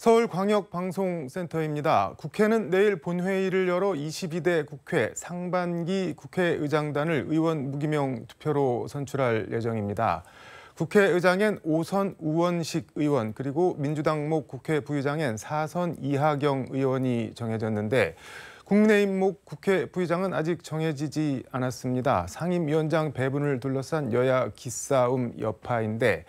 서울광역방송센터입니다. 국회는 내일 본회의를 열어 22대 국회 상반기 국회의장단을 의원 무기명 투표로 선출할 예정입니다. 국회의장엔 5선 우원식 의원 그리고 민주당 목 국회 부의장엔 4선 이하경 의원이 정해졌는데 국민의힘 목 국회 부의장은 아직 정해지지 않았습니다. 상임위원장 배분을 둘러싼 여야 기싸움 여파인데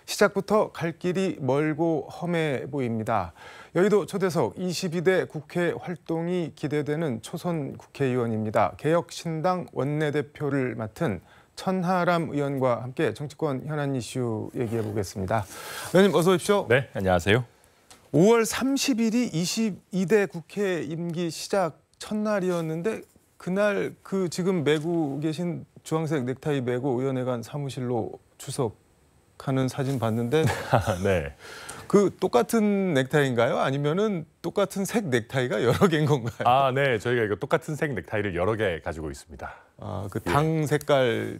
시작부터 갈 길이 멀고 험해 보입니다. 여의도 초대석 22대 국회 활동이 기대되는 초선 국회의원입니다. 개혁신당 원내대표를 맡은 천하람 의원과 함께 정치권 현안 이슈 얘기해 보겠습니다. 의원님 어서 오십시오. 네, 안녕하세요. 5월 30일이 22대 국회 임기 시작 첫날이었는데 그날 그 지금 메고 계신 주황색 넥타이 메고 의원회관 사무실로 출석하는 사진 봤는데 네. 그 똑같은 넥타이인가요? 아니면은 똑같은 색 넥타이가 여러 개인 건가요? 아, 네. 저희가 이거 똑같은 색 넥타이를 여러 개 가지고 있습니다. 아, 그 당 색깔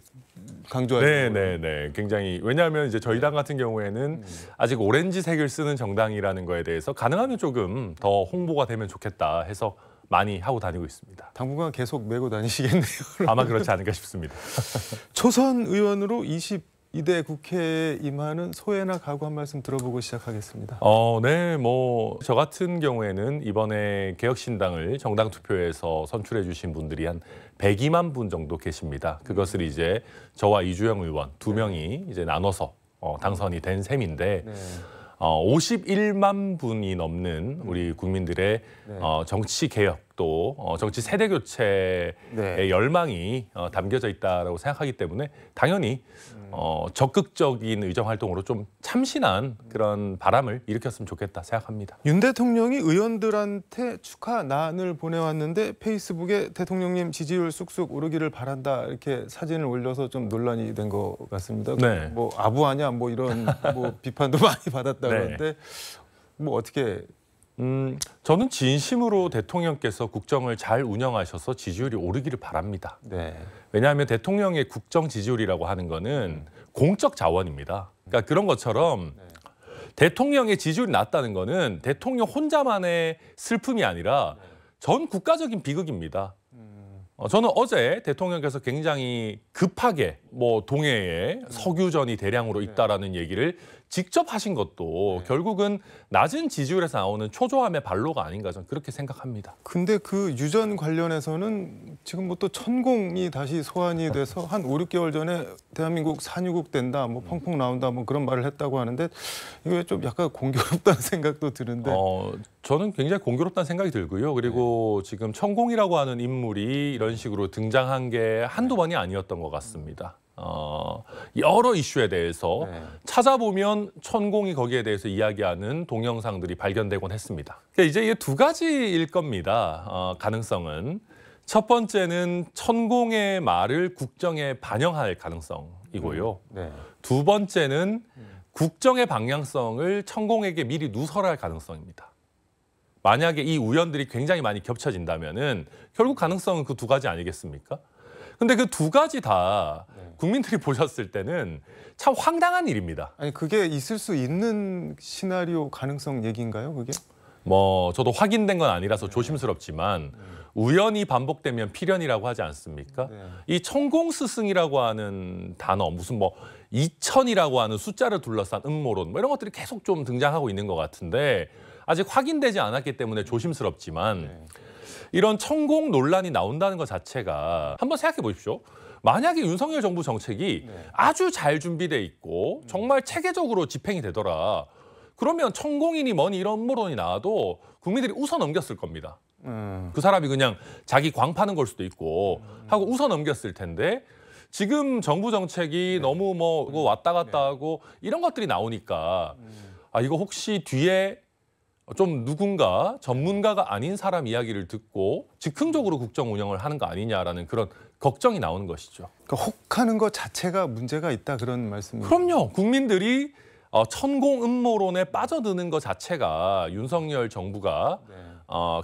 강조하는. 네. 굉장히 왜냐하면 이제 저희 당 같은 경우에는 아직 오렌지색을 쓰는 정당이라는 거에 대해서 가능하면 조금 더 홍보가 되면 좋겠다 해서 많이 하고 다니고 있습니다. 당분간 계속 메고 다니시겠네요. 아마 그렇지 않을까 싶습니다. 초선 의원으로 22대 국회에 임하는 소회나 각오 한 말씀 들어보고 시작하겠습니다. 네, 뭐 저 같은 경우에는 이번에 개혁신당을 정당 투표에서 선출해 주신 분들이 한 102만 분 정도 계십니다. 그것을 이제 저와 이주영 의원 두 명이 이제 나눠서 당선이 된 셈인데 51만 분이 넘는 우리 국민들의 정치 개혁 또 정치 세대 교체의 열망이 담겨져 있다라고 생각하기 때문에 당연히 적극적인 의정 활동으로 좀 참신한 그런 바람을 일으켰으면 좋겠다 생각합니다. 윤 대통령이 의원들한테 축하난을 보내왔는데 페이스북에 대통령님 지지율 쑥쑥 오르기를 바란다 이렇게 사진을 올려서 좀 논란이 된 것 같습니다. 네. 뭐 아부하냐 뭐 이런 뭐 비판도 많이 받았다 그러는데 뭐 어떻게? 저는 진심으로 대통령께서 국정을 잘 운영하셔서 지지율이 오르기를 바랍니다. 네. 왜냐하면 대통령의 국정 지지율이라고 하는 거는 공적 자원입니다. 그러니까 그런 것처럼 대통령의 지지율이 낮다는 거는 대통령 혼자만의 슬픔이 아니라 전 국가적인 비극입니다. 저는 어제 대통령께서 굉장히 급하게 뭐 동해에 석유전이 대량으로 있다라는 얘기를 직접 하신 것도 결국은 낮은 지지율에서 나오는 초조함의 발로가 아닌가 저는 그렇게 생각합니다. 근데 그 유전 관련해서는 지금 뭐 또 천공이 다시 소환이 돼서 한 5, 6개월 전에 대한민국 산유국 된다, 뭐 펑펑 나온다, 뭐 그런 말을 했다고 하는데 이게 좀 약간 공교롭다는 생각도 드는데. 저는 굉장히 공교롭다는 생각이 들고요. 그리고 지금 천공이라고 하는 인물이 이런 식으로 등장한 게 한두 번이 아니었던 것 같습니다. 여러 이슈에 대해서 찾아보면 천공이 거기에 대해서 이야기하는 동영상들이 발견되곤 했습니다. 그러니까 이제 이게 두 가지일 겁니다. 가능성은. 첫 번째는 천공의 말을 국정에 반영할 가능성이고요. 두 번째는 국정의 방향성을 천공에게 미리 누설할 가능성입니다. 만약에 이 우연들이 굉장히 많이 겹쳐진다면은 결국 가능성은 그 두 가지 아니겠습니까? 근데 그 두 가지 다 국민들이 보셨을 때는 참 황당한 일입니다. 아니 그게 있을 수 있는 시나리오 가능성 얘기인가요, 그게? 뭐 저도 확인된 건 아니라서 조심스럽지만 우연히 반복되면 필연이라고 하지 않습니까? 이 천공스승이라고 하는 단어, 무슨 뭐 2000이라고 하는 숫자를 둘러싼 음모론 뭐 이런 것들이 계속 좀 등장하고 있는 것 같은데 아직 확인되지 않았기 때문에 조심스럽지만 이런 천공 논란이 나온다는 것 자체가 한번 생각해 보십시오. 만약에 윤석열 정부 정책이 아주 잘 준비돼 있고 정말 체계적으로 집행이 되더라. 그러면 천공이니 뭐니 이런 음모론이 나와도 국민들이 웃어 넘겼을 겁니다. 그 사람이 그냥 자기 광 파는 걸 수도 있고 하고 웃어 넘겼을 텐데 지금 정부 정책이 너무 뭐 왔다 갔다 하고 이런 것들이 나오니까 아 이거 혹시 뒤에 좀 누군가 전문가가 아닌 사람 이야기를 듣고 즉흥적으로 국정 운영을 하는 거 아니냐라는 그런 걱정이 나오는 것이죠. 그러니까 혹하는 것 자체가 문제가 있다 그런 말씀이죠. 그럼요. 국민들이 천공 음모론에 빠져드는 것 자체가 윤석열 정부가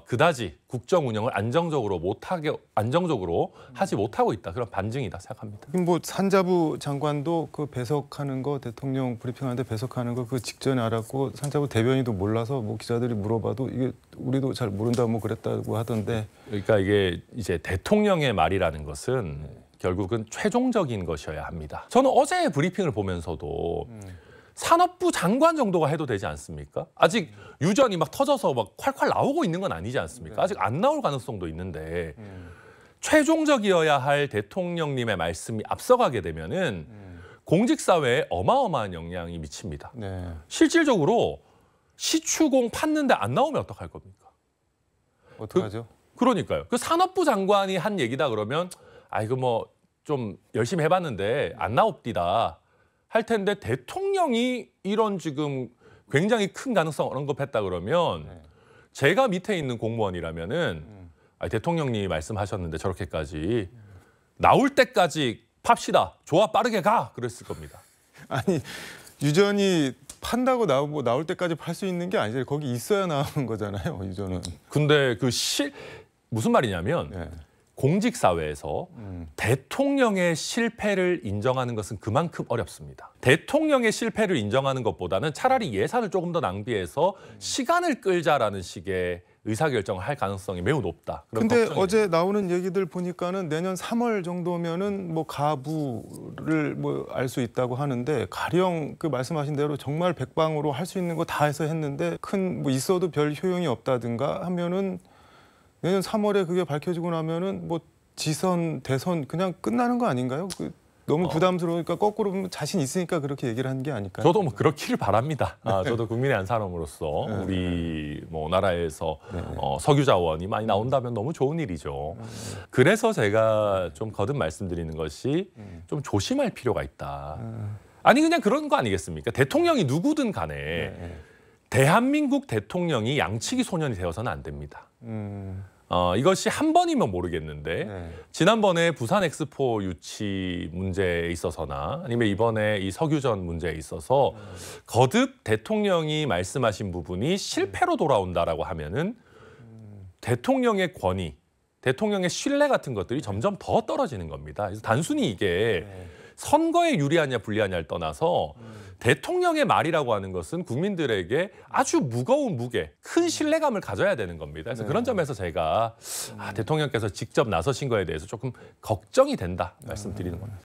그다지 국정 운영을 안정적으로 하지 못하고 있다. 그런 반증이다 생각합니다. 뭐 산자부 장관도 그 배석하는 거 대통령 브리핑하는데 배석하는 거 그 직전에 알았고 산자부 대변인도 몰라서 뭐 기자들이 물어봐도 이게 우리도 잘 모른다 뭐 그랬다고 하던데. 그러니까 이게 이제 대통령의 말이라는 것은 결국은 최종적인 것이어야 합니다. 저는 어제 브리핑을 보면서도 산업부 장관 정도가 해도 되지 않습니까? 아직 유전이 막 터져서 막 콸콸 나오고 있는 건 아니지 않습니까? 아직 안 나올 가능성도 있는데 최종적이어야 할 대통령님의 말씀이 앞서가게 되면은 공직사회에 어마어마한 영향이 미칩니다. 네. 실질적으로 시추공 팠는데 안 나오면 어떡할 겁니까? 어떡하죠? 그러니까요. 그 산업부 장관이 한 얘기다 그러면 이거 뭐 좀 열심히 해봤는데 안 나옵디다 할 텐데 대통령이 이런 지금 굉장히 큰 가능성 언급했다 그러면 제가 밑에 있는 공무원이라면은 대통령님이 말씀하셨는데 저렇게까지 나올 때까지 팝시다. 좋아 빠르게 가 그랬을 겁니다. 아니 유전이 판다고 나올 때까지 팔 수 있는 게 아니죠. 거기 있어야 나오는 거잖아요. 유전은. 근데 무슨 말이냐면 네. 공직사회에서 대통령의 실패를 인정하는 것은 그만큼 어렵습니다. 대통령의 실패를 인정하는 것보다는 차라리 예산을 조금 더 낭비해서 시간을 끌자라는 식의 의사결정을 할 가능성이 매우 높다. 근데 어제 나오는 얘기들 보니까는 내년 3월 정도면은 뭐 가부를 뭐 알 수 있다고 하는데 가령 그 말씀하신 대로 정말 백방으로 할 수 있는 거 다 해서 했는데 큰 뭐 있어도 별 효용이 없다든가 하면은 내년 3월에 그게 밝혀지고 나면은 뭐 지선, 대선 그냥 끝나는 거 아닌가요? 너무 부담스러우니까 거꾸로 보면 자신 있으니까 그렇게 얘기를 하는 게 아닐까요? 저도 뭐 그렇기를 바랍니다. 저도 국민의 한 사람으로서 우리 뭐 나라에서 석유 자원이 많이 나온다면 너무 좋은 일이죠. 그래서 제가 좀 거듭 말씀드리는 것이 좀 조심할 필요가 있다. 아니 그냥 그런 거 아니겠습니까? 대통령이 누구든 간에 대한민국 대통령이 양치기 소년이 되어서는 안 됩니다. 이것이 한 번이면 모르겠는데 지난번에 부산 엑스포 유치 문제에 있어서나 아니면 이번에 이 석유전 문제에 있어서 거듭 대통령이 말씀하신 부분이 실패로 돌아온다라고 하면은 대통령의 권위, 대통령의 신뢰 같은 것들이 점점 더 떨어지는 겁니다. 그래서 단순히 이게 선거에 유리하냐 불리하냐를 떠나서 대통령의 말이라고 하는 것은 국민들에게 아주 무거운 무게, 큰 신뢰감을 가져야 되는 겁니다. 그래서 그런 점에서 제가 대통령께서 직접 나서신 거에 대해서 조금 걱정이 된다 말씀드리는 겁니다.